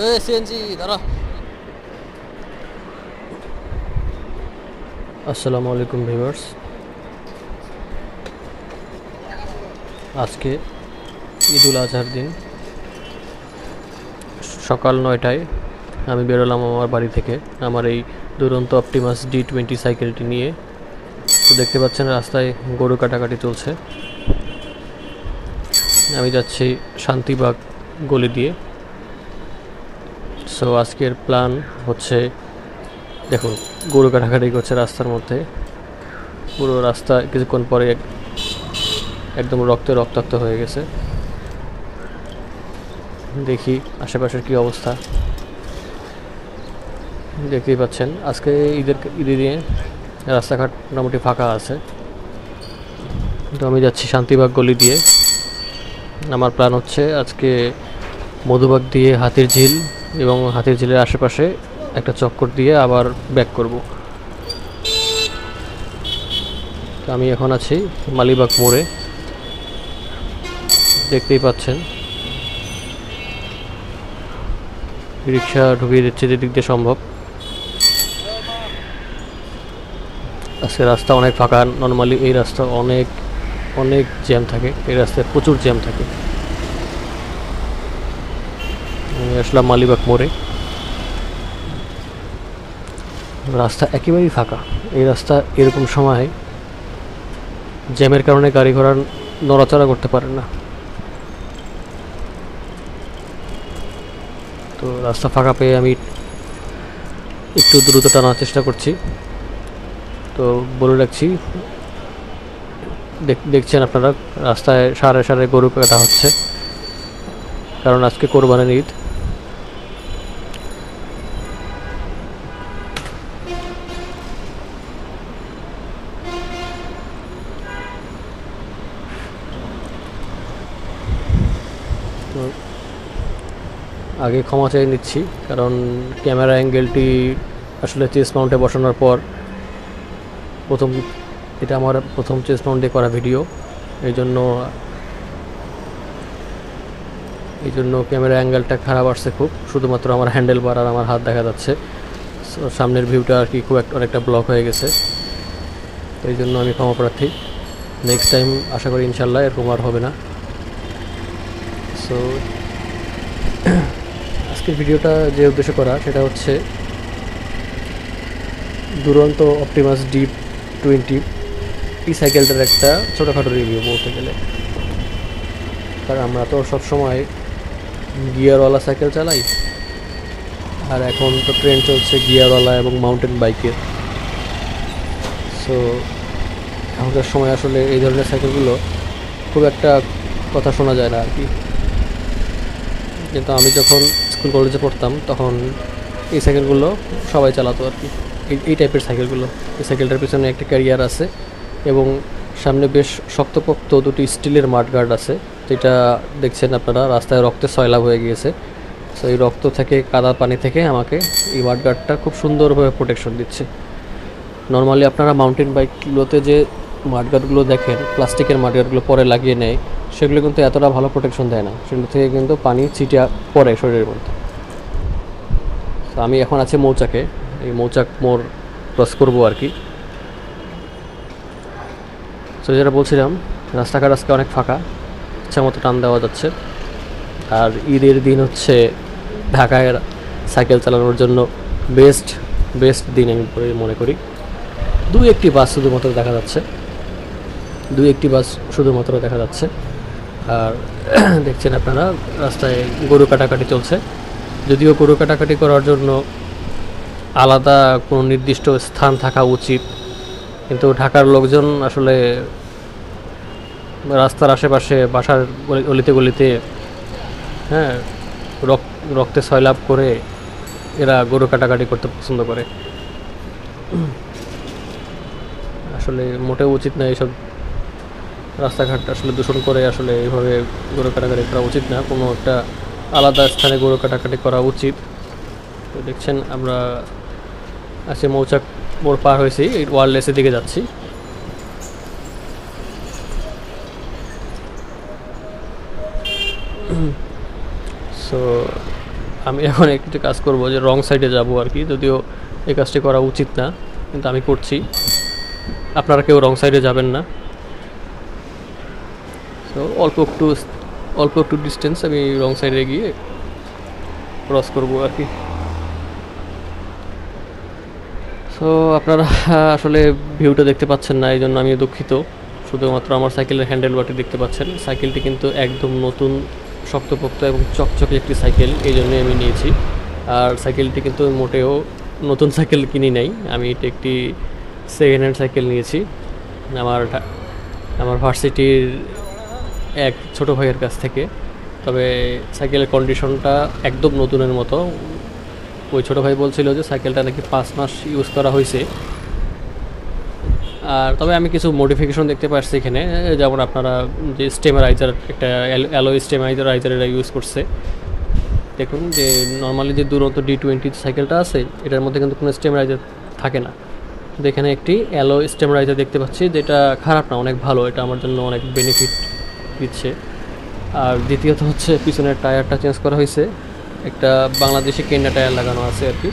CNG দাঁড়া। আসসালামু আলাইকুম ভিউয়ার্স, আজকে ঈদুল আজহার দিন সকাল 9টায় আমি বেরোলাম আমার বাড়ি থেকে আমার এই দুরন্ত অপটিমাস D20 সাইকেলটি নিয়ে। তো দেখতে পাচ্ছেন রাস্তায় গরু কাটাকাটি চলছে। আমি যাচ্ছি শান্তিবাগ গলি দিয়ে। সো আজকের প্ল্যান হচ্ছে, দেখুন গরু কাটাকাটি করছে রাস্তার মধ্যে, পুরো রাস্তা কিছুক্ষণ পরে একদম রক্তে রক্তাক্ত হয়ে গেছে। দেখি আশেপাশের কি অবস্থা। দেখতেই পাচ্ছেন আজকে ঈদের দিনে রাস্তাঘাট মোটামুটি ফাঁকা আছে। তো আমি যাচ্ছি শান্তিবাগ গলি দিয়ে। আমার প্ল্যান হচ্ছে আজকে মধুবাগ দিয়ে হাতির ঝিল এবং হাতির ঝিলের আশেপাশে একটা চক্কর দিয়ে আবার ব্যাক করব। তো আমি এখন আছি মালিবাগ মোড়ে, দেখতেই পাচ্ছেন রিক্সা ঢুকিয়ে দিচ্ছে যেদিক দিয়ে সম্ভব। আজকে রাস্তা অনেক ফাঁকা। নর্মালি এই রাস্তা অনেক অনেক জ্যাম থাকে, এই রাস্তায় প্রচুর জ্যাম থাকে। আমি আসলাম মালিবাগ মোড়ে, রাস্তা একেবারেই ফাঁকা। এই রাস্তা এরকম সময় জ্যামের কারণে গাড়ি ঘোড়া নড়াচড়া করতে পারে না। তো রাস্তা ফাঁকা পেয়ে আমি একটু দ্রুত টানার চেষ্টা করছি। তো বলে রাখছি, দেখছেন আপনারা রাস্তায় সারে সারে গরু কাটা হচ্ছে, কারণ আজকে কোরবানির ঈদ। তো আগে ক্ষমা চেয়ে নিচ্ছি, কারণ ক্যামেরা অ্যাঙ্গেলটি আসলে চেস্ট মাউন্টে বসানোর পর এটা আমার প্রথম চেস্ট মাউন্টে করা ভিডিও। এই জন্য ক্যামেরা অ্যাঙ্গেলটা খারাপ আসছে খুব। শুধুমাত্র আমার হ্যান্ডেল বার আর আমার হাত দেখা যাচ্ছে। সামনের ভিউটা আর কি খুব অনেকটা ব্লক হয়ে গেছে। এই জন্য আমি ক্ষমা প্রার্থী। নেক্সট টাইম আশা করি ইনশাল্লাহ এরকম আর হবে না। সো আজকের ভিডিওটা যে উদ্দেশ্য করা সেটা হচ্ছে দুরন্ত অপটিমাস D20 এই সাইকেলটার একটা ছোটোখাটো রিভিউ বলতে গেলে। কারণ আমরা তো সবসময় গিয়ারওয়ালা সাইকেল চালাই, আর এখন তো ট্রেন্ড চলছে গিয়ারওয়ালা এবং মাউন্টেন বাইকের। সো এখনকার সময় আসলে এই ধরনের সাইকেলগুলো খুব একটা কথা শোনা যায় না আর কি। কিন্তু আমি যখন স্কুল কলেজে পড়তাম তখন এই সাইকেলগুলো সবাই চালাতো আর কি, এই টাইপের সাইকেলগুলো। এই সাইকেলটার পিছনে একটা ক্যারিয়ার আছে এবং সামনে বেশ শক্তপোক্ত দুটি স্টিলের মাডগার্ড আছে, যেটা দেখছেন আপনারা রাস্তায় রক্তে সয়লাভ হয়ে গিয়েছে। সো এই রক্ত থেকে, কাদা পানি থেকে আমাকে এই মাডগার্ডটা খুব সুন্দরভাবে প্রোটেকশন দিচ্ছে। নর্মালি আপনারা মাউন্টেন বাইকগুলোতে যে মাডগার্ডগুলো দেখেন, প্লাস্টিকের মাডগার্ডগুলো পরে লাগিয়ে নেয়, সেগুলো কিন্তু এতটা ভালো প্রোটেকশন দেয় না, সেগুলো থেকে কিন্তু পানি ছিটিয়ে পড়ে শরীরের মধ্যে। তো আমি এখন আছি মৌচাকে, এই মৌচাক মোড় ক্রস করবো আর কি। তো যেটা বলছিলাম, রাস্তাঘাট আজকে অনেক ফাঁকা, ইচ্ছা মতো টান দেওয়া যাচ্ছে। আর ঈদের দিন হচ্ছে ঢাকায় সাইকেল চালানোর জন্য বেস্ট দিন আমি মনে করি। দু একটি বাস শুধুমাত্র দেখা যাচ্ছে। আর দেখছেন আপনারা রাস্তায় গরু কাটাকাটি চলছে। যদিও গরু কাটাকাটি করার জন্য আলাদা কোনো নির্দিষ্ট স্থান থাকা উচিত, কিন্তু ঢাকার লোকজন আসলে রাস্তার আশেপাশে, বাসার গলিতে গলিতে, হ্যাঁ, রক্তে সয়লাভ করে এরা গরু কাটাকাটি করতে পছন্দ করে। আসলে মোটেও উচিত না এইসব। রাস্তাঘাট আসলে দূষণ করে আসলে এইভাবে গরু কাটাকাটি করা উচিত না, কোনো একটা আলাদা স্থানে গরু কাটাকাটি করা উচিত। তো দেখছেন আমরা আজকে মৌচাক মোড় পার হয়েছি, এই ওয়ারলেসের দিকে যাচ্ছি। সো আমি এখন একটু কাজ করব যে রং সাইডে যাব আর কি, যদিও এই কাজটি করা উচিত না, কিন্তু আমি করছি। আপনারা কেউ রং সাইডে যাবেন না। তো অল্প একটু ডিস্টেন্স আমি রং সাইডে গিয়ে ক্রস করব আর কি। সো আপনারা আসলে ভিউটা দেখতে পাচ্ছেন না, এই জন্য আমি দুঃখিত। শুধুমাত্র আমার সাইকেলের হ্যান্ডেল বারটি দেখতে পাচ্ছেন। সাইকেলটি কিন্তু একদম নতুন, শক্তপোক্ত এবং চকচকে একটি সাইকেল, এই জন্যই আমি নিয়েছি। আর সাইকেলটি কিন্তু মোটেও নতুন সাইকেল কিনি নাই, আমি এটা একটি সেকেন্ড হ্যান্ড সাইকেল নিয়েছি আমার ভার্সিটির এক ছোটো ভাইয়ের কাছ থেকে। তবে সাইকেলের কন্ডিশনটা একদম নতুনের মতো। ওই ছোটো ভাই বলছিল যে সাইকেলটা নাকি 5 মাস ইউজ করা হয়েছে। আর তবে আমি কিছু মডিফিকেশন দেখতে পাচ্ছি এখানে, যেমন আপনারা যে স্টেমারাইজার, একটা অ্যালয় স্টেমারাইজার এরা ইউজ করছে। দেখুন যে নর্মালি যে দুরন্ত D20 সাইকেলটা আছে, এটার মধ্যে কিন্তু কোনো স্টেমারাইজার থাকে না। কিন্তু এখানে একটি অ্যালয় স্টেমারাইজার দেখতে পাচ্ছি, যেটা খারাপ না, অনেক ভালো, এটা আমার জন্য অনেক বেনিফিট দিচ্ছে। আর দ্বিতীয়ত হচ্ছে পিছনের টায়ারটা চেঞ্জ করা হয়েছে, একটা বাংলাদেশি কেন্ডা টায়ার লাগানো আছে আর কি।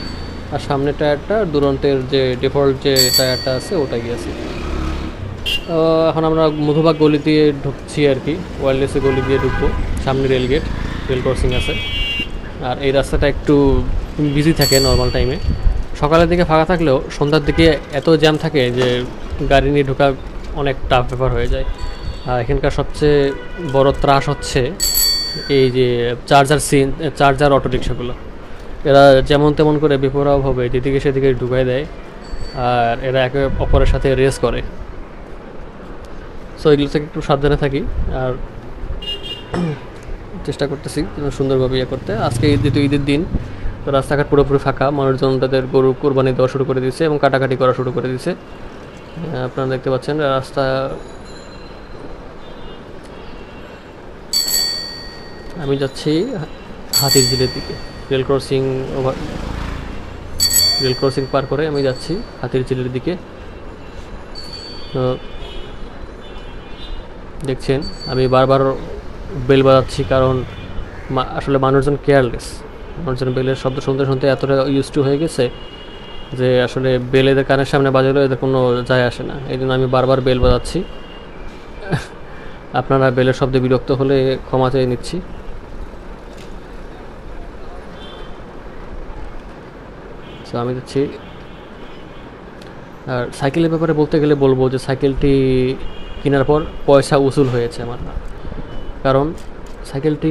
আর সামনের টায়ারটা দুরন্তের যে ডিফল্ট যে টায়ারটা আছে ওটা গিয়েছে। এখন আমরা মধুবাগ গলি দিয়ে ঢুকছি আর কি, ওয়্যারলেসে গলি দিয়ে ঢুকবো। সামনে রেলগেট, রেল ক্রসিং আছে। আর এই রাস্তাটা একটু বিজি থাকে নর্মাল টাইমে, সকালের দিকে ফাঁকা থাকলেও সন্ধ্যার দিকে এত জ্যাম থাকে যে গাড়ি নিয়ে ঢোকা অনেক টাফ ব্যাপার হয়ে যায়। আর এখানকার সবচেয়ে বড় ত্রাস হচ্ছে এই যে চার্জার অটোরিকশাগুলো। এরা যেমন তেমন করে বেপরোয়াভাবে যেদিকে সেদিকে ঢুকাই দেয়, আর এরা একে অপরের সাথে রেস করে। সো এগুলো থেকে একটু সাবধানে থাকি, আর চেষ্টা করতেছি সুন্দরভাবে ইয়ে করতে। আজকে ঈদের দিন, তো রাস্তাঘাট পুরোপুরি ফাঁকা, মানুষজন তাদের গরু কোরবানি দেওয়া শুরু করে দিয়েছে এবং কাটাকাটি করা শুরু করে দিয়েছে। আপনারা দেখতে পাচ্ছেন রাস্তা। আমি যাচ্ছি হাতিরঝিলের দিকে, রেল ক্রসিং পার করে আমি যাচ্ছি হাতিরঝিলের দিকে। তো দেখছেন আমি বারবার বেল বাজাচ্ছি, কারণ আসলে মানুষজন কেয়ারলেস। মানুষজন বেলের শব্দ শুনতে শুনতে এতটা ইউজ টু হয়ে গেছে যে আসলে বেল এদের কানের সামনে বাজালেও এদের কোনো যায় আসে না, এই জন্য আমি বারবার বেল বাজাচ্ছি। আপনারা বেলের শব্দে বিরক্ত হলে ক্ষমা চেয়ে নিচ্ছি। তো আমি যাচ্ছি। আর সাইকেলের ব্যাপারে বলতে গেলে বলবো যে সাইকেলটি কেনার পর পয়সা উসুল হয়েছে আমার, কারণ সাইকেলটি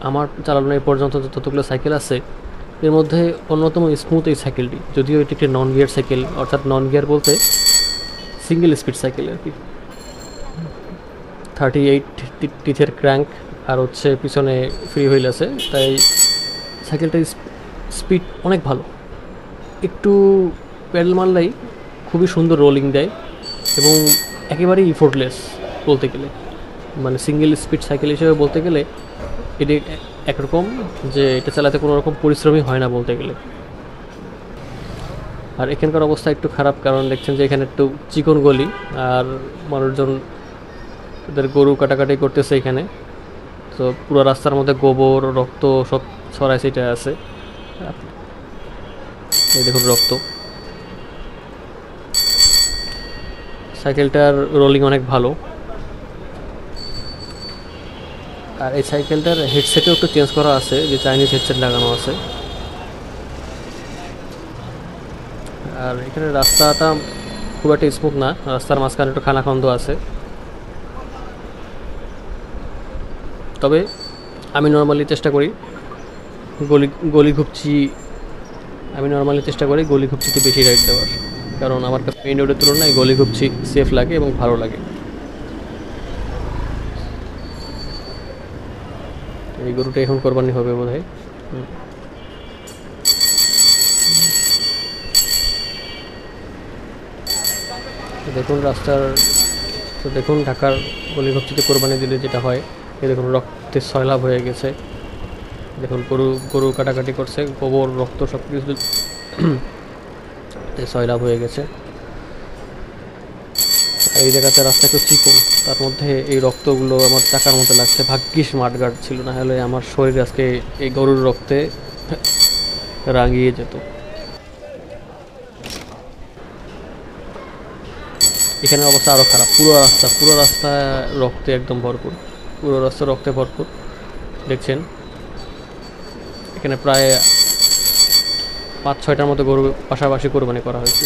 আমার চালানো এই পর্যন্ত যতগুলো সাইকেল আছে এর মধ্যে অন্যতম স্মুথ এই সাইকেলটি। যদিও এটি একটি নন গিয়ার সাইকেল, অর্থাৎ নন গিয়ার বলতে সিঙ্গেল স্পিড সাইকেল আর কি। 38 টিথের ক্র্যাঙ্ক আর হচ্ছে পিছনে ফ্রি হুইল আছে, তাই সাইকেলটার স্পিড অনেক ভালো। একটু প্যাডেল মারলেই খুবই সুন্দর রোলিং দেয় এবং একেবারেই ইফোর্টলেস বলতে গেলে, মানে সিঙ্গেল স্পিড সাইকেল হিসেবে বলতে গেলে এটি একরকম যে এটা চালাতে কোনো রকম পরিশ্রমই হয় না বলতে গেলে। আর এখানকার অবস্থা একটু খারাপ, কারণ দেখছেন যে এখানে একটু চিকন গলি আর মানুষজন তাদের গরু কাটাকাটি করতেছে এখানে। তো পুরো রাস্তার মধ্যে গোবর, রক্ত সব ছড়ায় ছিটায় আছে। এই দেখুন রক্ত। সাইকেলটার রোলিং অনেক ভালো। আর এই সাইকেলটার হেডসেটও একটু চেঞ্জ করা আছে, যে চাইনিজ হেডসেট লাগানো আছে। আর এখানে রাস্তাটা খুব একটা স্মুথ না, রাস্তার মাঝখানে একটু খানাখন্দ আছে। তবে আমি নর্মালি চেষ্টা করি গলি ঘুপচিতে বেশি রাইড দেওয়ার, কারণ আমার কাছে মেইন রোডের তুলনায় গলি ঘুপচি সেফ লাগে এবং ভালো লাগে। এই গরুটা এখন কোরবানি হবে বোধহয়। দেখুন রাস্তার, তো দেখুন ঢাকার গলি ঘুপচিতে কোরবানি দিলে যেটা হয়, এই দেখুন রক্তের সয়লাভ হয়ে গেছে। দেখুন গরু কাটাকাটি করছে, গোবর রক্ত সব কিছু সয়লাভ হয়ে গেছে। আর এই জায়গাতে রাস্তা একটু চিকন, তার মধ্যে এই রক্তগুলো আমার চাকার মতো লাগছে। ভাগ্যিস মাঠঘাট ছিল, না হলে আমার শরীর আজকে এই গরুর রক্তে রাঙিয়ে যেত। এখানের অবস্থা আরও খারাপ, পুরো রাস্তা রক্তে একদম ভরপুর, পুরো রাস্তা রক্তে ভরপুর। দেখছেন এখানে প্রায় 5-6টার মতো গরু পাশাপাশি কোরবানি করা হয়েছে।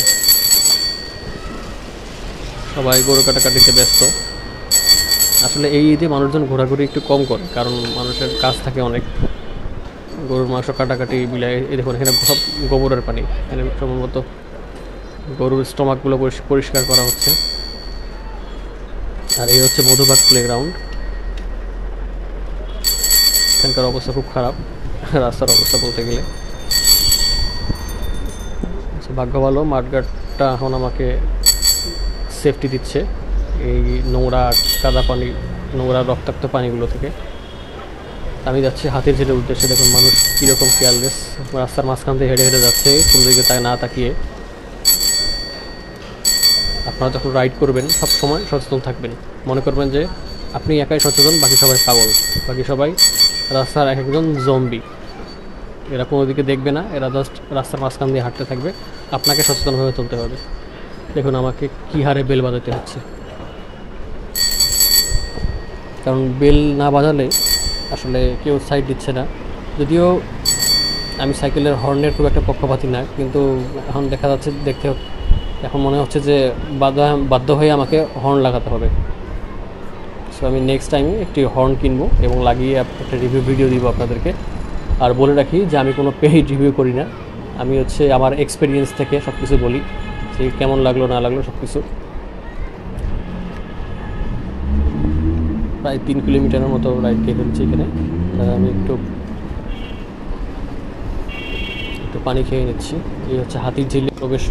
সবাই গরু কাটাকাটিতে ব্যস্ত। আসলে এই ঈদে মানুষজন ঘোরাঘুরি একটু কম করে, কারণ মানুষের কাজ থাকে অনেক। গরুর মাংস কাটাকাটি বিলাই, এই দেখুন এখানে সব গোবরের পানি, এখানে সম্ভবত গরুর স্টমাকগুলো পরিষ্কার করা হচ্ছে। আর এই হচ্ছে মধুবাগ প্লেগ্রাউন্ড। এখানকার অবস্থা খুব খারাপ, রাস্তার অবস্থা বলতে গেলে। ভাগ্য ভালো মাঠঘাটটা এখন আমাকে সেফটি দিচ্ছে এই নোংরা কাদা পানি, নোংরা রক্তাক্ত পানিগুলো থেকে। আমি যাচ্ছি হাতির ঝিলের উদ্দেশ্যে। দেখুন মানুষ কীরকম কেয়ারলেস, রাস্তার মাঝখান থেকে হেঁটে হেঁটে যাচ্ছে কোন দিকে তাই না তাকিয়ে। আপনারা যখন রাইড করবেন সব সময় সচেতন থাকবেন, মনে করবেন যে আপনি একাই সচেতন, বাকি সবাই পাগল, বাকি সবাই রাস্তার এক একজন জম্বি। এরা কোনো দিকে দেখবে না, এরা জাস্ট রাস্তার মাঝখান দিয়ে হাঁটতে থাকবে। আপনাকে সচেতনভাবে চলতে হবে। দেখুন আমাকে কী হারে বেল বাজাতে হচ্ছে, কারণ বেল না বাজালে আসলে কেউ সাইড দিচ্ছে না। যদিও আমি সাইকেলের হর্নের খুব একটা পক্ষপাতী না, কিন্তু এখন দেখা যাচ্ছে, এখন মনে হচ্ছে যে বাধ্য হয়ে আমাকে হর্ন লাগাতে হবে। সো আমি নেক্সট টাইমে একটি হর্ন কিনবো এবং লাগিয়ে একটা রিভিউ ভিডিও দিব আপনাদেরকে। আর বলে রাখি যে আমি কোনো পেইড রিভিউ করি না, আমি হচ্ছে আমার এক্সপিরিয়েন্স থেকে সব কিছু বলি, যে কেমন লাগলো না লাগলো সব কিছু। প্রায় 3 কিলোমিটারের মতো রাইড দিয়ে ফেলছি এখানে। আমি একটু পানি খেয়ে নিচ্ছি। এই হচ্ছে হাতির ঝিলে প্রবেশ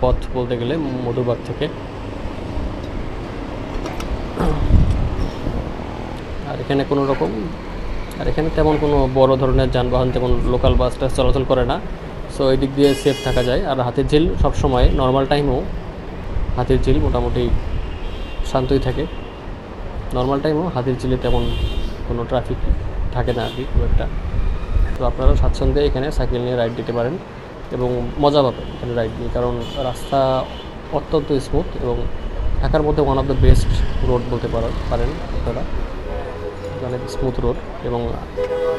পথ বলতে গেলে মধুবাগ থেকে। আর এখানে এখানে তেমন কোনো বড় ধরনের যানবাহন যেমন লোকাল বাসটা চলাচল করে না, সো এই দিক দিয়ে সেফ থাকা যায়। আর হাতির ঝিল সবসময় নর্মাল টাইমেও হাতির ঝিল মোটামুটি শান্তই থাকে। নর্মাল টাইমেও হাতির ঝিলে তেমন কোনো ট্রাফিক থাকে না আর কি খুব একটা। তো আপনারা স্বাচ্ছন্দ্যে এখানে সাইকেল নিয়ে রাইড দিতে পারেন এবং মজা পাবেন এখানে রাইড নিয়ে, কারণ রাস্তা অত্যন্ত স্মুথ এবং ঢাকার মধ্যে one of the best road বলতে পারেন আপনারা। অনেক স্মুথ রোড এবং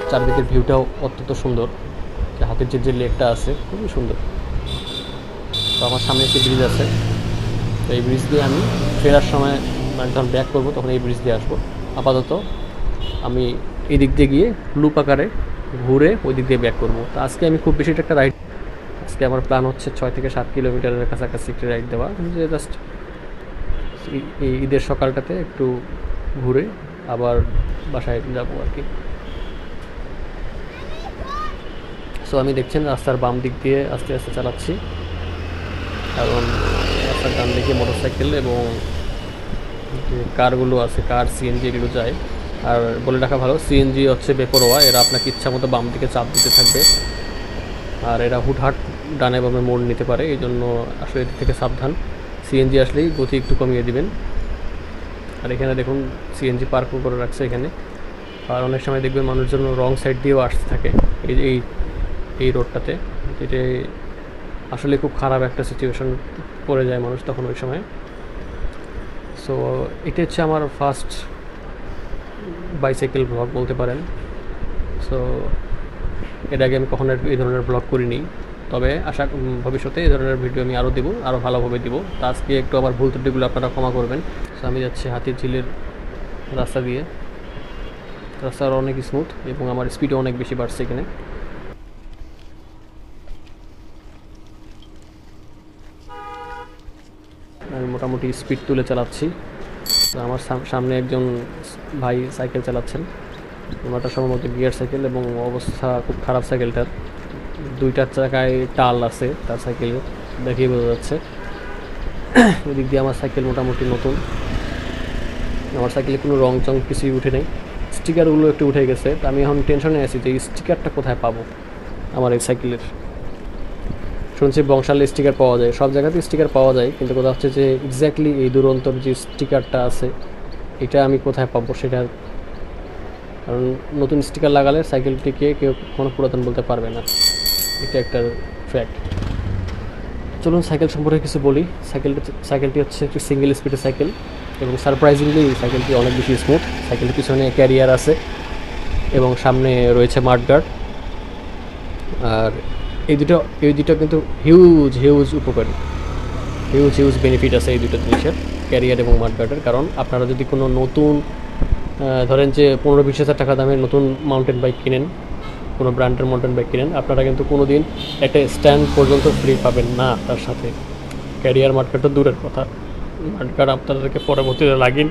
চারদিকের ভিউটাও অত্যন্ত সুন্দর। হাতির যে লেকটা আছে খুবই সুন্দর। তো আমার সামনে একটি ব্রিজ আছে, তো এই ব্রিজ দিয়ে আমি ফেরার সময় মানে যখন ব্যাক করবো তখন এই ব্রিজ দিয়ে আসবো। আপাতত আমি এই দিক দিয়ে গিয়ে লুপ আকারে ঘুরে ওই দিক দিয়ে ব্যাক করবো। তো আজকে আমি খুব বেশি একটা রাইড, আজকে আমার প্ল্যান হচ্ছে 6 থেকে 7 কিলোমিটারের কাছাকাছি একটি রাইড দেওয়া, যে জাস্ট এই ঈদের সকালটাতে একটু ঘুরে আবার বাসায় যাবো আর কি। সো আমি দেখছেন রাস্তার বাম দিক দিয়ে আস্তে আস্তে চালাচ্ছি, কারণ রাস্তার ডান দিকে মোটরসাইকেল এবং যে কারগুলো আছে, কার সিএনজি এগুলো যায়। আর বলে রাখা ভালো, সিএনজি হচ্ছে বেপরোয়া, এরা আপনাকে ইচ্ছা মতো বাম দিকে চাপ দিতে থাকবে, আর এরা হুটহাট ডানে বামে মোড় নিতে পারে, এই জন্য আসলে এদিক থেকে সাবধান। সিএনজি আসলেই গতি একটু কমিয়ে দিবেন। আর এখানে দেখুন সিএনজি পার্কও করে রাখছে এখানে। আর অনেক সময় দেখবেন মানুষজন রং সাইড দিয়েও আসতে থাকে এই রোডটাতে, যেটা আসলে খুব খারাপ একটা সিচুয়েশন পড়ে যায় মানুষ তখন ওই সময়। সো এটা হচ্ছে আমার ফার্স্ট বাইসাইকেল ব্লগ বলতে পারেন। সো এর আগে আমি কখনো এই ধরনের ব্লগ করিনি, তবে ভবিষ্যতে এই ধরনের ভিডিও আমি আরও দেবো, আরও ভালোভাবে দিব। তো আজকে একটু আমার ভুল ত্রুটিগুলো আপনারা ক্ষমা করবেন। সো আমি যাচ্ছি হাতির ঝিলের রাস্তা দিয়ে। রাস্তার অনেক স্মুথ এবং আমার স্পিডও অনেক বেশি বাড়ছে এখানে। আমি মোটামুটি স্পিড তুলে চালাচ্ছি। তো আমার সামনে একজন ভাই সাইকেল চালাচ্ছেন, ওনাটা সম্ভবত গিয়ার সাইকেল এবং অবস্থা খুব খারাপ সাইকেলটার। 2টা চাকায় টাল আছে তার সাইকেলের, দেখেই বোঝা যাচ্ছে। এদিক দিয়ে আমার সাইকেল মোটামুটি নতুন, আমার সাইকেলে কোনো রং চং কিছুই উঠে নেই, স্টিকারগুলো একটু উঠে গেছে। তো আমি এখন টেনশনে আছি যে এই স্টিকারটা কোথায় পাবো আমার এই সাইকেলের। শুনছি বংশালে স্টিকার পাওয়া যায়, সব জায়গাতে স্টিকার পাওয়া যায়, কিন্তু কথা হচ্ছে যে এক্স্যাক্টলি এই দুরন্তর যে স্টিকারটা আছে এটা আমি কোথায় পাবো সেটা কারণ নতুন স্টিকার লাগালে সাইকেলটিকে কেউ কোনো পুরাতন বলতে পারবে না, এটা একটা ফ্যাক্ট। চলুন সাইকেল সম্পর্কে কিছু বলি। সাইকেলটি হচ্ছে একটি সিঙ্গেল স্পিডের সাইকেল এবং সারপ্রাইজিংলি সাইকেলটি অনেক বেশি স্মুথ। সাইকেলের পিছনে ক্যারিয়ার আছে এবং সামনে রয়েছে মাডগার্ড। আর এই দুটো কিন্তু হিউজ উপকারী, হিউজ বেনিফিট আছে এই দুটো জিনিসের, ক্যারিয়ার এবং মাডগার্ডের। কারণ আপনারা যদি কোনো নতুন ধরেন যে 15-20 হাজার টাকা দামের নতুন মাউন্টেন বাইক কিনেন, কোনো ব্র্যান্ডের মাউন্টেন বাইক কিনেন, আপনারা কিন্তু কোনো দিন একটা স্ট্যান্ড পর্যন্ত ফ্রি পাবেন না। তার সাথে ক্যারিয়ার মাডগার্ডটা দূরের কথা, মাডগার্ড আপনাদেরকে পরবর্তীতে লাগিয়ে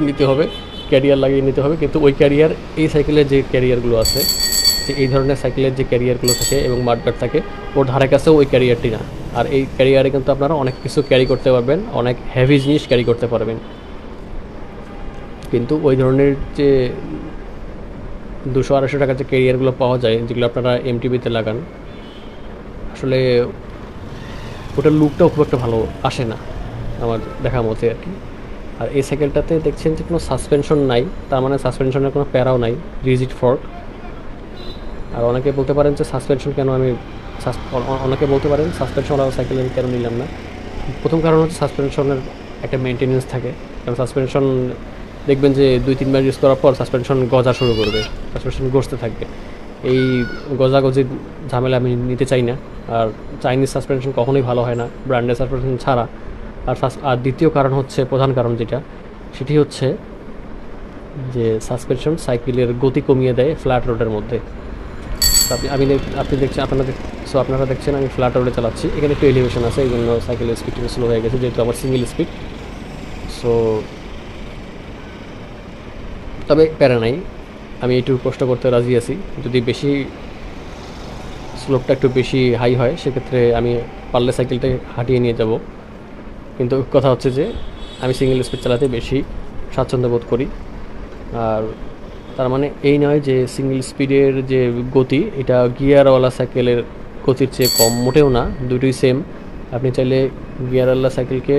নিতে হবে, ক্যারিয়ার লাগিয়ে নিতে হবে। কিন্তু ওই ক্যারিয়ার, এই সাইকেলের যে ক্যারিয়ারগুলো আছে, যে এই ধরনের সাইকেলের যে ক্যারিয়ারগুলো থাকে এবং মাডগার্ড থাকে, ওর ধারে কাছেও ওই ক্যারিয়ারটি না। আর এই ক্যারিয়ারে কিন্তু আপনারা অনেক কিছু ক্যারি করতে পারবেন, অনেক হেভি জিনিস ক্যারি করতে পারবেন। কিন্তু ওই ধরনের যে 200-250 টাকার যে ক্যারিয়ারগুলো পাওয়া যায়, যেগুলো আপনারা এমটিবিতে লাগান, আসলে ওটার লুকটাও খুব একটা ভালো আসে না আমার দেখা মতে আর কি। আর এই সাইকেলটাতে দেখছেন যে কোনো সাসপেনশন নাই, তার মানে সাসপেনশনের কোনো প্যারাও নাই, রিজিড ফর্ক। আর অনেকে বলতে পারেন যে সাসপেনশন কেন আমি অনেকে বলতে পারেন সাসপেনশনওয়ালা সাইকেল আমি কেন নিলাম না। প্রথম কারণ হচ্ছে সাসপেনশনের একটা মেনটেনেন্স থাকে। কারণ সাসপেনশন দেখবেন যে 2-3 বার ইউজ করার পর সাসপেনশন গজা শুরু করবে, সাসপেনশন গজতে থাকবে। এই গজাগজির ঝামেলা আমি নিতে চাই না। আর চাইনিজ সাসপেনশন কখনোই ভালো হয় না ব্র্যান্ডের সাসপেনশন ছাড়া। আর দ্বিতীয় কারণ হচ্ছে, প্রধান কারণ যেটা, সেটি হচ্ছে যে সাসপেনশন সাইকেলের গতি কমিয়ে দেয় ফ্ল্যাট রোডের মধ্যে। আপনি দেখছেন, আপনারা দেখছেন আমি ফ্ল্যাট রোডে চালাচ্ছি, এখানে একটু এলিভেশন আছে, এই জন্য সাইকেলের স্পিডটা স্লো হয়ে গেছে, যেহেতু আমার সিঙ্গেল স্পিড। সো তবে প্যারা নাই, আমি একটু কষ্ট করতে রাজি আছি। যদি বেশি স্লোপটা একটু বেশি হাই হয়, সেক্ষেত্রে আমি পারলে সাইকেলটা হাঁটিয়ে নিয়ে যাব। কিন্তু কথা হচ্ছে যে আমি সিঙ্গেল স্পিড চালাতে বেশি স্বাচ্ছন্দ্য বোধ করি। আর তার মানে এই নয় যে সিঙ্গেল স্পিডের যে গতি, এটা গিয়ারওয়ালা সাইকেলের গতির চেয়ে কম, মোটেও না, দুটোই সেম। আপনি চাইলে গিয়ারওয়ালা সাইকেলকে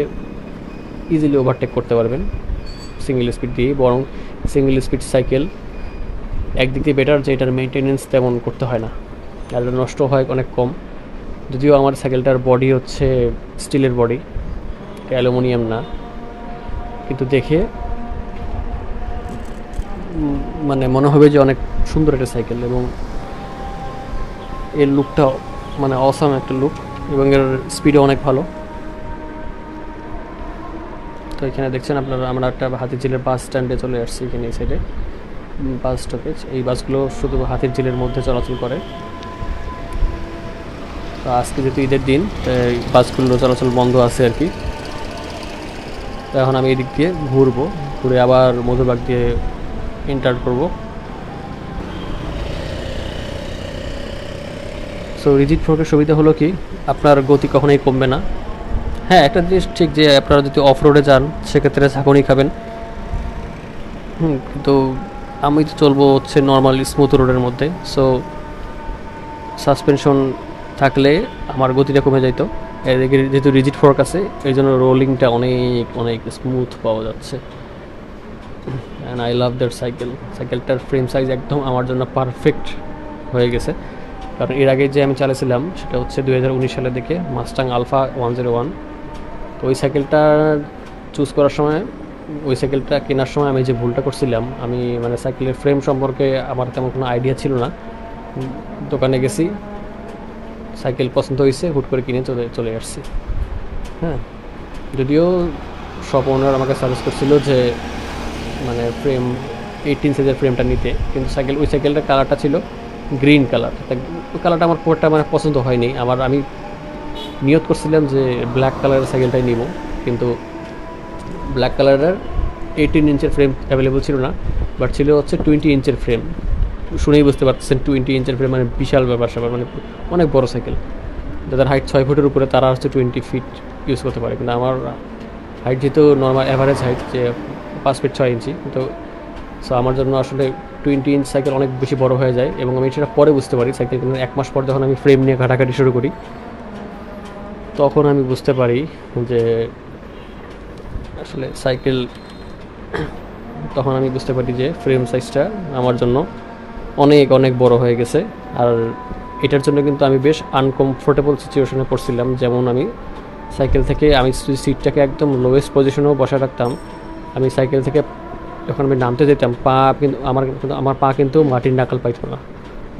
ইজিলি ওভারটেক করতে পারবেন সিঙ্গেল স্পিড দিয়ে। বরং সিঙ্গেল স্পিড সাইকেল একদিক দিয়ে বেটার যে এটার মেনটেনেন্স তেমন করতে হয় না, আর এটা নষ্ট হয় অনেক কম। যদিও আমার সাইকেলটার বডি হচ্ছে স্টিলের বডি, অ্যালুমিনিয়াম না, কিন্তু দেখে মানে মনে হবে যে অনেক সুন্দর একটা সাইকেল এবং এর লুকটা মানে অসাম একটা লুক, এবং এর স্পিডও অনেক ভালো। তো এখানে দেখছেন আপনারা, আমরা একটা হাতিরঝিলের বাস স্ট্যান্ডে চলে আসছি। এখানে এই সাইডে বাস স্টপেজ, এই বাসগুলো শুধু হাতিরঝিলের মধ্যে চলাচল করে। তো আজকে যেহেতু ঈদের দিন, তাই বাসগুলো চলাচল বন্ধ আছে আর কি। তো এখন আমি এই দিক দিয়ে ঘুরে আবার মধুবাগ দিয়ে এন্টার করব। সো রিজিড ফোর্কের সুবিধা হলো কি, আপনার গতি কখনোই কমবে না। হ্যাঁ, একটা জিনিস ঠিক যে আপনারা যদি অফ রোডে যান, সেক্ষেত্রে ঝাঁকুনি খাবেন। কিন্তু আমি তো চলবো হচ্ছে নর্মাল স্মুথ রোডের মধ্যে। সো সাসপেনশন থাকলে আমার গতিটা কমে যাইতো। এদিকে যেহেতু রিজিড ফোর্ক আছে, এই জন্য রোলিংটা অনেক স্মুথ পাওয়া যাচ্ছে। অ্যান্ড আই লাভ দ্যাট সাইকেলটার ফ্রেম সাইজ একদম আমার জন্য পারফেক্ট হয়ে গেছে। কারণ এর আগে যে আমি চালিয়েছিলাম সেটা হচ্ছে 2019 সালের দিকে মাস্টাং আলফা 101। তো ওই সাইকেলটা চুজ করার সময়, ওই সাইকেলটা কেনার সময় আমি যে ভুলটা করছিলাম, আমি মানে সাইকেলের ফ্রেম সম্পর্কে আমার তেমন কোনো আইডিয়া ছিল না। দোকানে গেছি, সাইকেল পছন্দ হয়েছে, হুট করে কিনে চলে আসছি। হ্যাঁ, যদিও শপ ওনার আমাকে সাজেস্ট করছিল যে মানে ফ্রেম 18 সাইজের ফ্রেমটা নিতে, কিন্তু ওই সাইকেলটার কালারটা ছিল গ্রিন কালার। ওই কালারটা আমার খুব একটা মানে পছন্দ হয়নি আমার। আমি নিয়ত করছিলাম যে ব্ল্যাক কালারের সাইকেলটাই নিব, কিন্তু ব্ল্যাক কালারের 18 ইঞ্চের ফ্রেম অ্যাভেলেবল ছিল না, বাট ছিল হচ্ছে 20 ইঞ্চের ফ্রেম। শুনেই বুঝতে পারতেছেন 20 ইঞ্চের ফ্রেম মানে বিশাল ব্যাপার স্যাপার, মানে অনেক বড় সাইকেল। যাদের হাইট 6 ফুটের উপরে তারা হচ্ছে 20 ফিট ইউজ করতে পারে, কিন্তু আমার হাইট যেহেতু নর্মাল অ্যাভারেজ হাইট, যে 5 ফিট 6 ইঞ্চি, তো সো আমার জন্য আসলে 20 ইঞ্চ সাইকেল অনেক বেশি বড় হয়ে যায়। এবং আমি সেটা পরে বুঝতে পারি, সাইকেল কেনার 1 মাস পর যখন আমি ফ্রেম নিয়ে ঘাটাঘাটি শুরু করি, তখন আমি বুঝতে পারি যে আসলে সাইকেল তখন আমি বুঝতে পারি যে ফ্রেম সাইজটা আমার জন্য অনেক অনেক বড় হয়ে গেছে। আর এটার জন্য কিন্তু আমি বেশ আনকমফোর্টেবল সিচুয়েশনে পড়ছিলাম। যেমন আমি সাইকেল থেকে আমি সিটটাকে একদম লোয়েস্ট পজিশনেও বসায় রাখতাম, আমি সাইকেল থেকে যখন আমি নামতে যেতাম পা কিন্তু আমার পা কিন্তু মাটির নাকাল পাইতো না,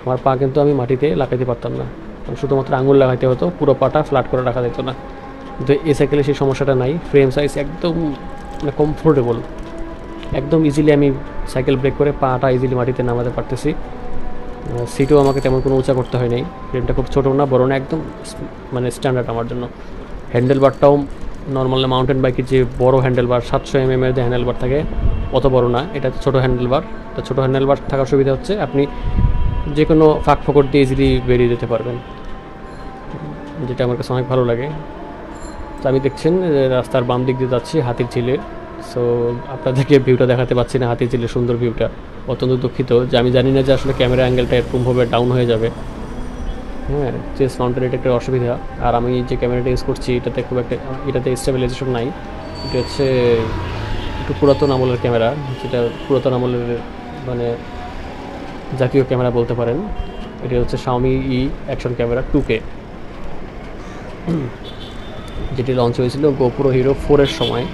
আমার পা কিন্তু আমি মাটিতে লাগাইতে পারতাম না, শুধুমাত্র আঙুল লাগাইতে হতো, পুরো পাটা ফ্ল্যাট করে রাখা যেত না। কিন্তু এই সাইকেলে সেই সমস্যাটা নাই, ফ্রেম সাইজ একদম মানে কমফোর্টেবল, একদম ইজিলি আমি সাইকেল ব্রেক করে পাটা ইজিলি মাটিতে নামাতে পারতেছি। সিটও আমাকে তেমন কোনো উঁচা করতে হয় নাই, ফ্রেমটা খুব ছোটো না বড় না, একদম মানে স্ট্যান্ডার্ড আমার জন্য। হ্যান্ডেলবারটাও নর্মাল মাউন্টেন বাইকের যে বড় হ্যান্ডেলবার 700 mm যে হ্যান্ডেলবার থাকে অত বড় না, এটা ছোটো হ্যান্ডেলবার। তো ছোটো হ্যান্ডেলবার থাকার সুবিধা হচ্ছে আপনি যে কোনো ফাঁক ফোকর দিয়ে ইজিলি বেরিয়ে যেতে পারবেন, যেটা আমার কাছে অনেক ভালো লাগে। তো আমি দেখছেন রাস্তার বাম দিক দিয়ে যাচ্ছি হাতির ঝিলের। সো আপনাদেরকে ভিউটা দেখাতে পাচ্ছি না, হাতির ঝিলের সুন্দর ভিউটা, অত্যন্ত দুঃখিত যে আমি জানি না যে আসলে ক্যামেরা অ্যাঙ্গেলটা এরকমভাবে ডাউন হয়ে যাবে। হ্যাঁ, চেস মাউন্টের এটা একটা অসুবিধা। আর আমি যে ক্যামেরাটা ইউজ করছি এটাতে খুব একটা, এটাতে স্টেবিলাইজেশন নাই, এটা হচ্ছে একটু পুরাতন আমলের ক্যামেরা, যেটা পুরাতন আমলের মানে জাতীয় ক্যামেরা বলতে পারেন। এটা হচ্ছে Xiaomi E action camera 2K, যেটি লঞ্চ হয়েছিল GoPro Hero 4 এর সময়।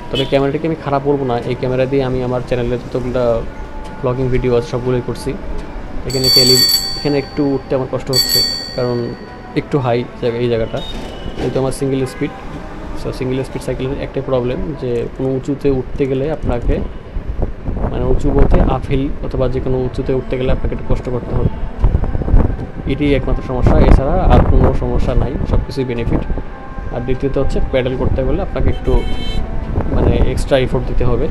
তবে ক্যামেরাটিকে আমি খারাপ বলবো না, এই ক্যামেরা দিয়ে আমি আমার চ্যানেলে যতগুলো ব্লগিং ভিডিও আছে সবগুলোই করছি। এখানে একটু উঠতে আমার কষ্ট হচ্ছে, কারণ একটু হাই এই জায়গাটা, যেহেতু আমার single speed. So single speed সাইকেলের একটাই প্রবলেম যে কোনো উঁচুতে উঠতে গেলে আপনাকে, মানে উঁচু বলতে আপহিল অথবা যে কোনো উঁচুতে উঠতে গেলে আপনাকে একটু কষ্ট করতে হবে, এটি একমাত্র সমস্যা, এছাড়া আর কোনো সমস্যা নাই, সব কিছুই বেনিফিট। আর দ্বিতীয়ত হচ্ছে প্যাডেল করতে গেলে আপনাকে একটু মানে এক্সট্রা এফোর্ট দিতে হবে।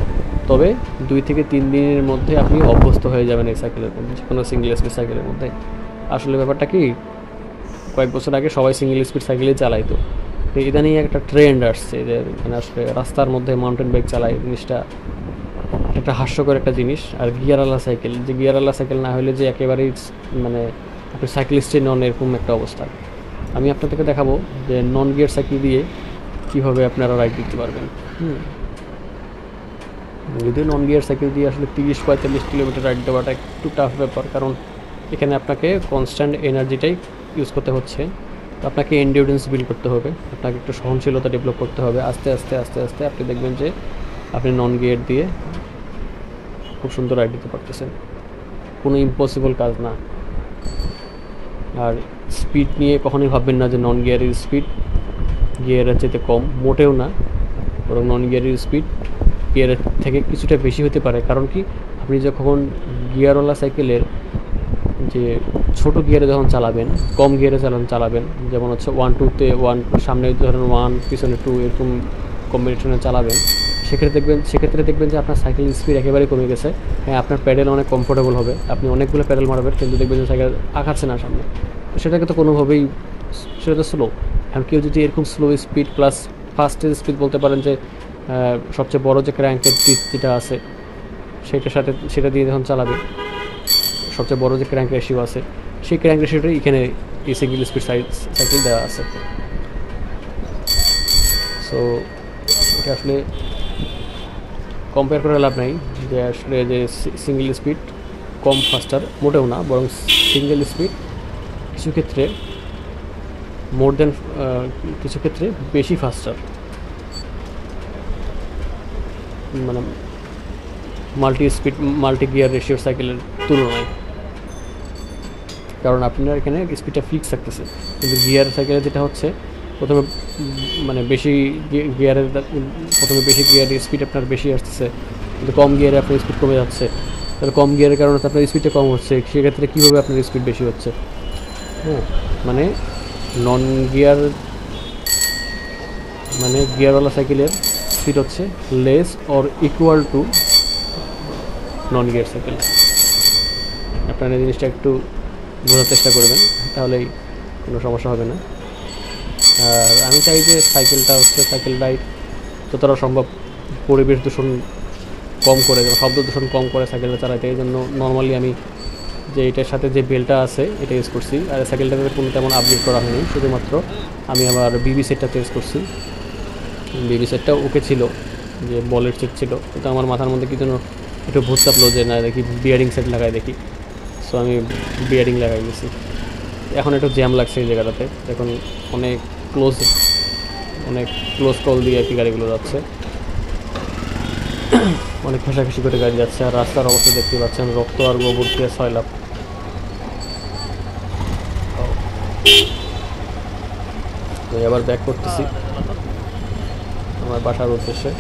তবে 2 থেকে 3 দিনের মধ্যে আপনি অভ্যস্ত হয়ে যাবেন এই সাইকেলের মধ্যে, যে কোনো সিঙ্গেল স্পিড সাইকেলের মধ্যে। আসলে ব্যাপারটা কি, কয়েক বছর আগে সবাই সিঙ্গেল স্পিড সাইকেলই চালাইতো, তো ইদানিং একটা ট্রেন্ড আসছে যে মানে আসলে রাস্তার মধ্যে মাউন্টেন বাইক চালায়, জিনিসটা একটা হাস্যকর একটা জিনিস। আর গিয়ারওয়ালা সাইকেল, যে গিয়ারওয়ালা সাইকেল না হলে যে একেবারেই মানে আপনি সাইকেলিস্টই নন এরকম একটা অবস্থা। আমি আপনাদেরকে দেখাবো যে নন গিয়ার সাইকেল দিয়ে কীভাবে আপনারা রাইড দিতে পারবেন। যদিও নন গিয়ার সাইকেল দিয়ে আসলে 30-45 কিলোমিটার রাইড দেওয়াটা একটু টাফ ব্যাপার, কারণ এখানে আপনাকে কনস্ট্যান্ট এনার্জিটাই ইউজ করতে হচ্ছে, আপনাকে এন্ডিউরেন্স বিল্ড করতে হবে, আপনাকে একটু সহনশীলতা ডেভেলপ করতে হবে। আস্তে আস্তে আস্তে আস্তে আপনি দেখবেন যে আপনি নন গিয়ার দিয়ে খুব সুন্দর রাইড দিতে পারতেছেন, কোনো ইম্পসিবল কাজ না। আর স্পিড নিয়ে কখনোই ভাববেন না যে নন গিয়ারের স্পিড গিয়ারের চাইতে কম, মোটেও না, বরং নন গিয়ারের স্পিড গিয়ারের থেকে কিছুটা বেশি হতে পারে। কারণ কি, আপনি যখন গিয়ারওয়ালা সাইকেলের যে ছোট গিয়ারে যখন চালাবেন, কম গিয়ারে চালাবেন, যেমন হচ্ছে 1-2-তে 1, সামনে ধরেন 1 পিছনে 2, এরকম কম্বিনেশনে চালাবেন, সেক্ষেত্রে দেখবেন যে আপনার সাইকেলের স্পিড একেবারে কমে গেছে। হ্যাঁ, আপনার প্যাডেল অনেক কমফোর্টেবল হবে, আপনি অনেকগুলো প্যাডেল মারবেন, কিন্তু দেখবেন যে সাইকেল আগাচ্ছে না সামনে, তো সেটাকে তো কোনোভাবেই, সেটা তো স্লো। এখন কেউ যদি এরকম স্লো স্পিড প্লাস ফাস্টের স্পিড বলতে পারেন যে সবচেয়ে বড় যে ক্র্যাঙ্কের যেটা আছে সেটা দিয়ে যখন চালাবে, সবচেয়ে বড় যে ক্র্যাঙ্ক রেশিও আছে, সেই ক্র্যাঙ্ক রেশিওটাই এখানে এই সিঙ্গেল স্পিড সাইকেল দেওয়া আছে। সো এটা আসলে কম্পেয়ার করে লাভ নাই যে আসলে যে সিঙ্গেল স্পিড কম ফাস্টার, মোটেও না, বরং সিঙ্গেল স্পিড কিছু ক্ষেত্রে মোর দেন, কিছু ক্ষেত্রে বেশি ফাস্টার, মানে মাল্টি গিয়ার রেশিওর সাইকেলের তুলনায়। কারণ আপনার এখানে স্পিডটা ফিক্স থাকতেছে, কিন্তু গিয়ার সাইকেলে যেটা হচ্ছে প্রথমে বেশি গিয়ারের স্পিড আপনার বেশি আসতেছে, কিন্তু কম গিয়ারে আপনার স্পিড কমে যাচ্ছে। তাহলে কম গিয়ারের কারণে আপনার স্পিডটা কম হচ্ছে, সেক্ষেত্রে কীভাবে আপনার স্পিড বেশি হচ্ছে? হ্যাঁ, মানে নন গিয়ার গিয়ারওয়ালা সাইকেলের স্পিড হচ্ছে less or equal to non gear cycle. আপনারা এই জিনিসটা একটু বোঝার চেষ্টা করবেন, তাহলেই কোনো সমস্যা হবে না। আর আমি চাই যে সাইকেল রাইড যতটা সম্ভব পরিবেশ দূষণ কম করে, শব্দ দূষণ কম করে সাইকেলটা চালাতে। এই জন্য নর্মালি আমি যে এটার সাথে যে বেলটা আছে এটা ইউজ করছি, আর সাইকেলটাতে কোনো তেমন আপডেট করা হয়নি, শুধুমাত্র আমি আমার বিবি সেটটা ইউজ করছি। বিবি সেটটা ওকে ছিল, যে বলের সেট ছিল, কিন্তু আমার মাথার মধ্যে কি যেন একটু ভূত চাপলো যে না দেখি বিয়ারিং সেট লাগাই দেখি। সো আমি বিয়ারিং লাগাই গেছি। এখন একটু জ্যাম লাগছে এই জায়গাটাতে, এখন অনেক ক্লোজ অনেক ক্লোজ কল দিয়ে আর কি গাড়িগুলো যাচ্ছে, অনেক ঘেঁষাঘেঁষি করে গাড়ি যাচ্ছে। আর রাস্তার অবস্থা দেখতে পাচ্ছেন, রক্ত আর গোবর দিয়ে সয়লাভ। আবার ব্যাক করতেছি আমার বাসার উদ্দেশ্যে।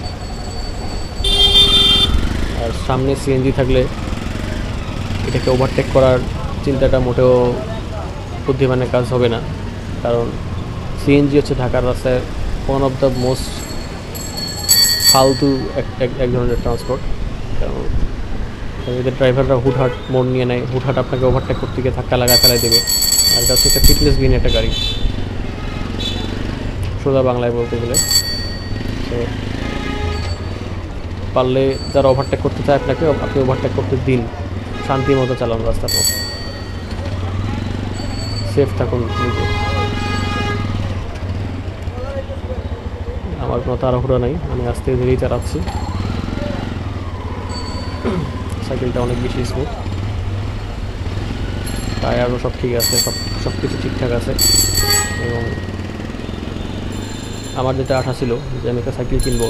আর সামনে সিএনজি থাকলে এটাকে ওভারটেক করার চিন্তাটা মোটেও বুদ্ধিমানের কাজ হবে না, কারণ সিএনজি হচ্ছে ঢাকার রাস্তায় ওয়ান অফ দ্য মোস্ট ফালতু এক ধরনের ট্রান্সপোর্ট। কারণ এদের ড্রাইভাররা হুটহাট মোড় নিয়ে নেয়, হুটহাট আপনাকে ওভারটেক করতে গিয়ে ধাক্কা লাগা ফেলাই দেবে। আর এটা হচ্ছে একটা ফিটনেস বিহীন একটা গাড়ি, সোজা বাংলায় বলতে গেলে। তো পারলে যারা ওভারটেক করতে চায় আপনাকে, আপনি ওভারটেক করতে দিন, শান্তি মতো চালান রাস্তার পথ, সেফ থাকুন নিজে। আমার কোনো তাড়াহুড়ো নাই, আমি আস্তে ধীরেই চালাচ্ছি। সাইকেলটা অনেক বেশি স্মুথ, টায়ারও সব ঠিক আছে, সব কিছু ঠিকঠাক আছে। এবং আমার যেটা আশা ছিল যে আমি একটা সাইকেল কিনবো,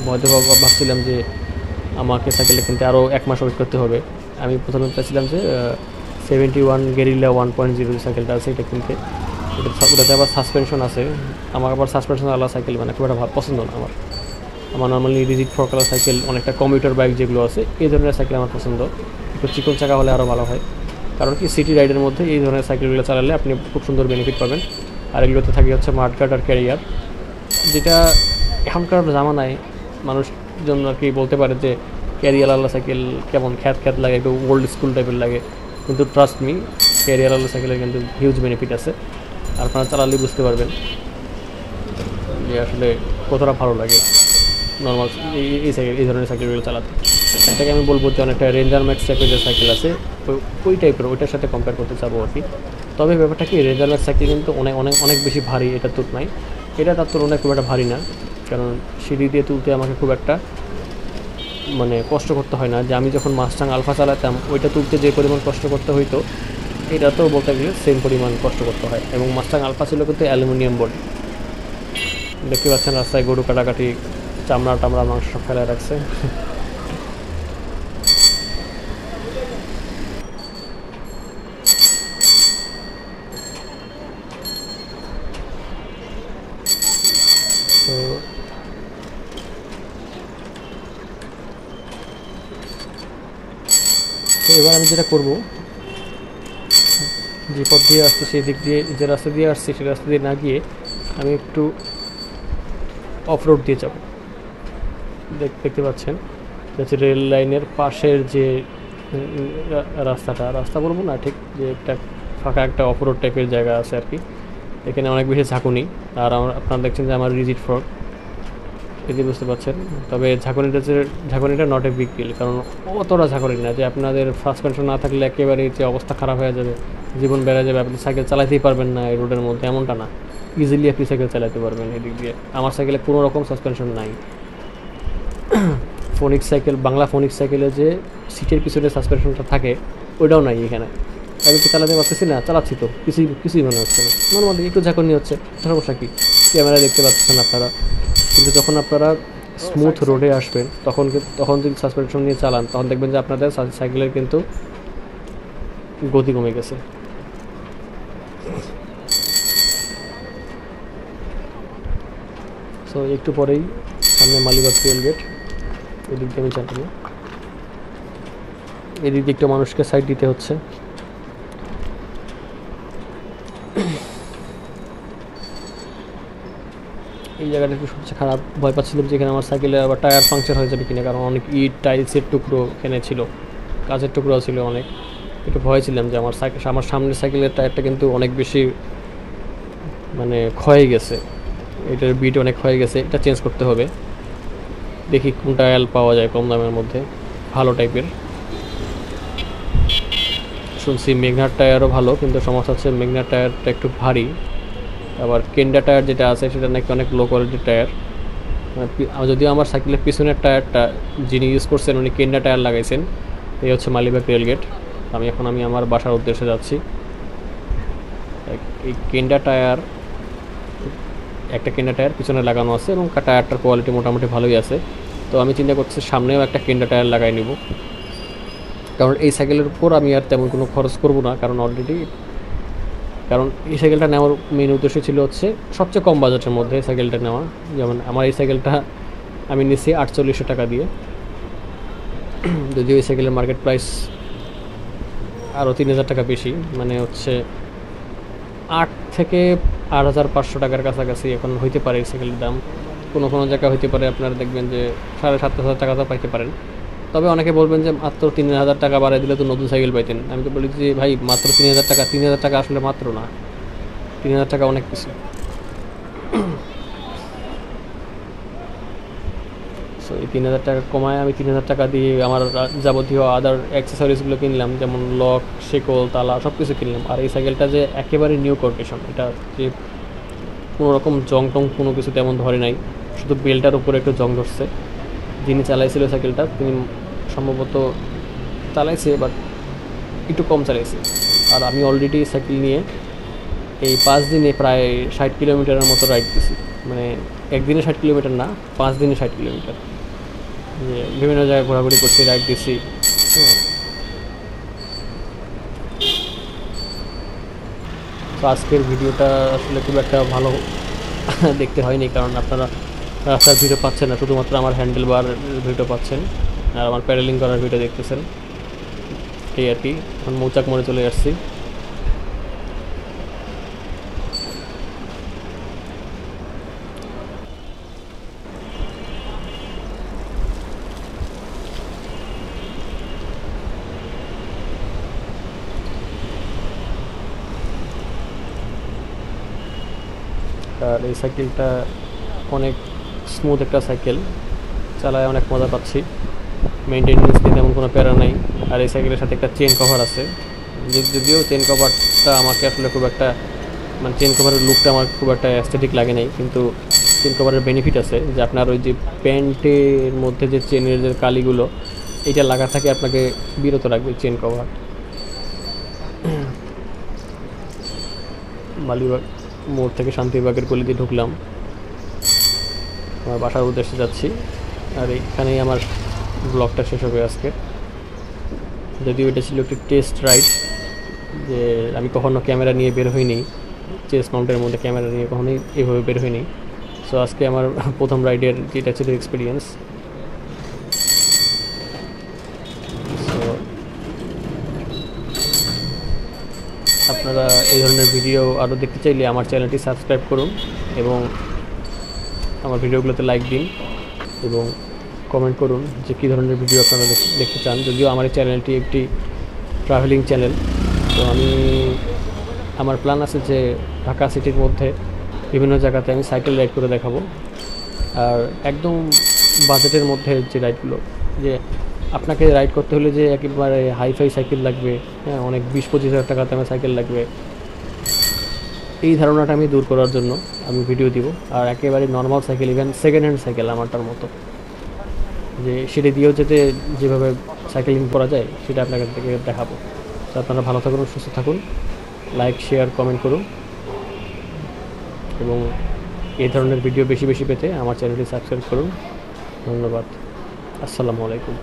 হয়তো ভাবছিলাম যে আমাকে সাইকেলটা কিনতে আরও 1 মাস ওয়েট করতে হবে। আমি প্রথমে চাইছিলাম যে 71 গেরিলা 1.0 সাইকেলটা আছে এটা কিনতে। ওটাতে আবার সাসপেনশন আছে। আমার আবার সাসপেনশন আলাদা সাইকেল মানে খুব একটা পছন্দ না আমার নর্মালি রিজিড 4 কালার সাইকেল, অনেকটা কমিউটার বাইক যেগুলো আছে এই ধরনের সাইকেল আমার পছন্দ। একটু চিকন চাকা হলে আরও ভালো হয়, কারণ কি সিটি রাইডের মধ্যে এই ধরনের সাইকেলগুলো চালালে আপনি খুব সুন্দর বেনিফিট পাবেন। আর এগুলোতে থাকে হচ্ছে মাডগার্ড আর ক্যারিয়ার, যেটা এখনকার জামানায় মানুষজন আর কি বলতে পারে যে ক্যারিয়ারওয়ালা সাইকেল কেমন খ্যাত লাগে, একটু ওল্ড স্কুল টাইপের লাগে। কিন্তু ট্রাস্ট মি, ক্যারিয়ারওয়ালা সাইকেলের কিন্তু হিউজ বেনিফিট আছে। আপনারা চালালেই বুঝতে পারবেন যে আসলে কতটা ভালো লাগে নর্মাল এই ধরনের সাইকেলগুলো চালাতে। এটাকে আমি বলবো যে অনেকটা রেঞ্জার ম্যাক্স টাইপের যে সাইকেল আছে ওই টাইপের, ওইটার সাথে কম্পেয়ার করতে চাবো আর কি। তবে ব্যাপারটা কি, রেঞ্জার ম্যাক্স সাইকেল কিন্তু অনেক অনেক অনেক বেশি ভারী, এটা তো নাই, এটা তার তুলনায় খুব একটা ভারী না। কারণ সিঁড়ি দিয়ে তুলতে আমাকে খুব একটা মানে কষ্ট করতে হয় না। যে আমি যখন মাস্টাং আলফা চালাতাম ওইটা তুলতে যে পরিমাণ কষ্ট করতে হইতো, এটা তো বলতে গেলে সেম পরিমাণ কষ্ট করতে হয়। এবং মাস্টাং আলফা ছিল কিন্তু অ্যালুমিনিয়াম বডি। দেখতে পাচ্ছেন রাস্তায় গরু কাটাকাটি, চামড়া মাংস সব ফেলায় রাখছে। তো এবার আমি যেটা করব, যে পথ দিয়ে আসছি সেই দিক দিয়ে, যে রাস্তা দিয়ে আসছি সেই রাস্তা দিয়ে না গিয়ে আমি একটু অফ রোড দিয়ে যাব। দেখতে পাচ্ছেন হচ্ছে রেল লাইনের পাশের যে রাস্তা বলবো না ঠিক, যে একটা ফাঁকা একটা অফ রোড টাইপের জায়গা আছে আর কি। এখানে অনেক বেশি ঝাঁকুনি, আর আপনারা দেখছেন যে আমার রিজিড ফ্রক, এটি বুঝতে পারছেন। তবে ঝাঁকুনিটা নট এ বিগ ডিল, কারণ অতটা ঝাঁকুনি না যে আপনাদের সাসপেনশন না থাকলে একেবারে যে অবস্থা খারাপ হয়ে যাবে, জীবন বেড়ে যাবে, আপনি সাইকেল চালাতেই পারবেন না এই রোডের মধ্যে, এমনটা না। ইজিলি আপনি সাইকেল চালাতে পারবেন এদিক দিয়ে। আমার সাইকেলে কোনো রকম সাসপেনশন নাই। ফোনিক্স সাইকেল, বাংলা ফোনিক্স সাইকেলে যে সিটের পিছনে সাসপেনশনটা থাকে ওইটাও নাই এখানে। আমি কি চালাতে পারতেছি না? চালাচ্ছি তো, কিছুই মনে হচ্ছে না, নর্মালি একটু ঝাঁকুনি হচ্ছে, সমস্যা কী? ক্যামেরায় দেখতে পাচ্ছেন আপনারা। কিন্তু যখন আপনারা স্মুথ রোডে আসবেন তখন যদি সাসপেনশন নিয়ে চালান, তখন দেখবেন যে আপনাদের সাইকেলের কিন্তু গতি কমে গেছে। সো একটু পরেই সামনে মালিবাগ রেল গেট, এদিক দিয়ে আমি চালাবো। এদিক দিয়ে একটু মানুষকে সাইড দিতে হচ্ছে। এই জায়গাটা একটু সবচেয়ে খারাপ, ভয় পাচ্ছিলাম যে এখানে আমার সাইকেলে আবার টায়ার পাংচার হয়ে যাবে কিনা, কারণ অনেক ইট টাইলসের টুকরো এখানে ছিল, কাঁচের টুকরো ছিল অনেক। একটু ভয় ছিলাম যে আমার সামনের সাইকেলের টায়ারটা কিন্তু অনেক বেশি মানে ক্ষয়ে গেছে, এটার বিট অনেক ক্ষয়ে গেছে, এটা চেঞ্জ করতে হবে। দেখি কোন টায়ার পাওয়া যায় কম দামের মধ্যে ভালো টাইপের। শুনছি মেঘনার টায়ারও ভালো, কিন্তু সমস্যা হচ্ছে মেঘনার টায়ারটা একটু ভারী, আবার কেন্ডা টায়ার যেটা আছে সেটা নাকি অনেক লো কোয়ালিটির টায়ার। যদিও আমার সাইকেলের পিছনের টায়ারটা যিনি ইউজ করছেন উনি কেন্ডা টায়ার লাগাইছেন। এই হচ্ছে মালিবাগ রেলগেট। আমি আমার বাসার উদ্দেশ্যে যাচ্ছি। এই কেন্ডা টায়ার, একটা কেন্ডা টায়ার পিছনে লাগানো আছে এবং টায়ারটার কোয়ালিটি মোটামুটি ভালোই আছে। তো আমি চিন্তা করছি সামনেও একটা কেন্ডা টায়ার লাগাই নিব, কারণ এই সাইকেলের উপর আমি আর তেমন কোনো খরচ করব না। কারণ এই সাইকেলটা নেওয়ার মেন উদ্দেশ্য ছিল হচ্ছে সবচেয়ে কম বাজেটের মধ্যে এই সাইকেলটা নেওয়া। যেমন আমার এই সাইকেলটা আমি নিচ্ছি 4800 টাকা দিয়ে, যদিও এই সাইকেলের মার্কেট প্রাইস আরও 3000 টাকা বেশি, মানে হচ্ছে 8 থেকে 8500 টাকার কাছাকাছি এখন হইতে পারে এই সাইকেলের দাম। কোনো কোনো জায়গায় হইতে পারে আপনারা দেখবেন যে 7500 টাকা তো পাইতে পারেন। তবে অনেকে বলবেন যে মাত্র 3000 টাকা বাড়াই দিলে তো নতুন সাইকেল পাইতেন। আমি তো বলি যে ভাই মাত্র 3000 টাকা আসলে মাত্র না, 3000 টাকা অনেক কিছু। সো এই 3000 টাকা কমায় আমি 3000 টাকা দিয়ে আমার যাবতীয় আদার অ্যাক্সেসরিজগুলো কিনলাম, যেমন লক, শেকল, তালা সব কিছু কিনলাম। আর এই সাইকেলটা যে একেবারে নিউ কন্ডিশন, এটা যে কোনো রকম জং টং কোনো কিছু তেমন ধরে নাই, শুধু বেলটার উপরে একটু জং ধরছে। যিনি চালাইছিল সাইকেলটা তিনি সম্ভবত চালাইছে, বাট একটু কম চালাইছে। আর আমি অলরেডি সাইকেল নিয়ে এই 5 দিনে প্রায় 60 কিলোমিটারের মতো রাইড দিছি। মানে একদিনে 60 কিলোমিটার না, 5 দিনে 60 কিলোমিটার। যে বিভিন্ন জায়গায় ঘোরাঘুরি করছি, রাইড দিছি। তো আজকের ভিডিওটা আসলে খুব একটা ভালো দেখতে হয়নি, কারণ আপনারা রাস্তার ভিডিও পাচ্ছেন না, শুধুমাত্র আমার হ্যান্ডেল বার ভিডিও পাচ্ছেন আর আমার প্যাডেলিং করার ভিডিও দেখতেছেন। এই আর কি। এখন মৌচাক মোড়ে চলে আসছি। আর এই সাইকেলটা অনেক স্মুথ একটা সাইকেল, চালায় অনেক মজা পাচ্ছি। মেনটেনেন্স নিয়ে তেমন কোনো প্যারা নাই। আর এই সাইকেলের সাথে একটা চেন কভার আছে, যদিও চেন কভারটা আমাকে আসলে খুব একটা, মানে চেন কভারের লুকটা আমার খুব একটা অ্যাস্থেটিক লাগে নাই, কিন্তু চেন কভারের বেনিফিট আছে যে আপনার ওই যে প্যান্টের মধ্যে যে চেনের যে কালিগুলো এটা লাগা থাকে আপনাকে বিরত রাখবে চেন কভার। মালিবাগ মোড় থেকে শান্তিবাগের গলি দিয়ে ঢুকলাম, আমার বাসার উদ্দেশ্যে যাচ্ছি। আর এখানেই আমার ব্লগটা শেষ হবে আজকে। যদিও এটা ছিল একটি টেস্ট রাইড, যে আমি কখনো ক্যামেরা নিয়ে বের হইনি, চেস মাউন্টের মধ্যে ক্যামেরা নিয়ে কখনোই এভাবে বের হইনি। সো আজকে আমার প্রথম রাইডের যেটা ছিল এক্সপিরিয়েন্স। সো আপনারা এই ধরনের ভিডিও আরও দেখতে চাইলে আমার চ্যানেলটি সাবস্ক্রাইব করুন এবং আমার ভিডিওগুলোতে লাইক দিন এবং কমেন্ট করুন যে কী ধরনের ভিডিও আপনারা দেখতে চান। যদিও আমার এই চ্যানেলটি একটি ট্রাভেলিং চ্যানেল, তো আমার প্ল্যান আছে যে ঢাকা সিটির মধ্যে বিভিন্ন জায়গাতে আমি সাইকেল রাইড করে দেখাবো। আর একদম বাজেটের মধ্যে যে রাইডগুলো, যে আপনাকে রাইড করতে হলে যে একেবারে হাইফাই সাইকেল লাগবে, হ্যাঁ অনেক 20-25 হাজার টাকা দামে সাইকেল লাগবে, এই ধারণাটা আমি দূর করার জন্য আমি ভিডিও দিব। আর একেবারে normal cycle, even second hand cycle আমারটার মতো, যে সেটা দিয়েও যাতে যেভাবে সাইকেলিং করা যায় সেটা আপনাকে দেখাবো। তো আপনারা ভালো থাকুন, সুস্থ থাকুন, লাইক, শেয়ার, কমেন্ট করুন এবং এই ধরনের ভিডিও বেশি বেশি পেতে আমার চ্যানেলটি সাবস্ক্রাইব করুন। ধন্যবাদ। আসসালামু আলাইকুম।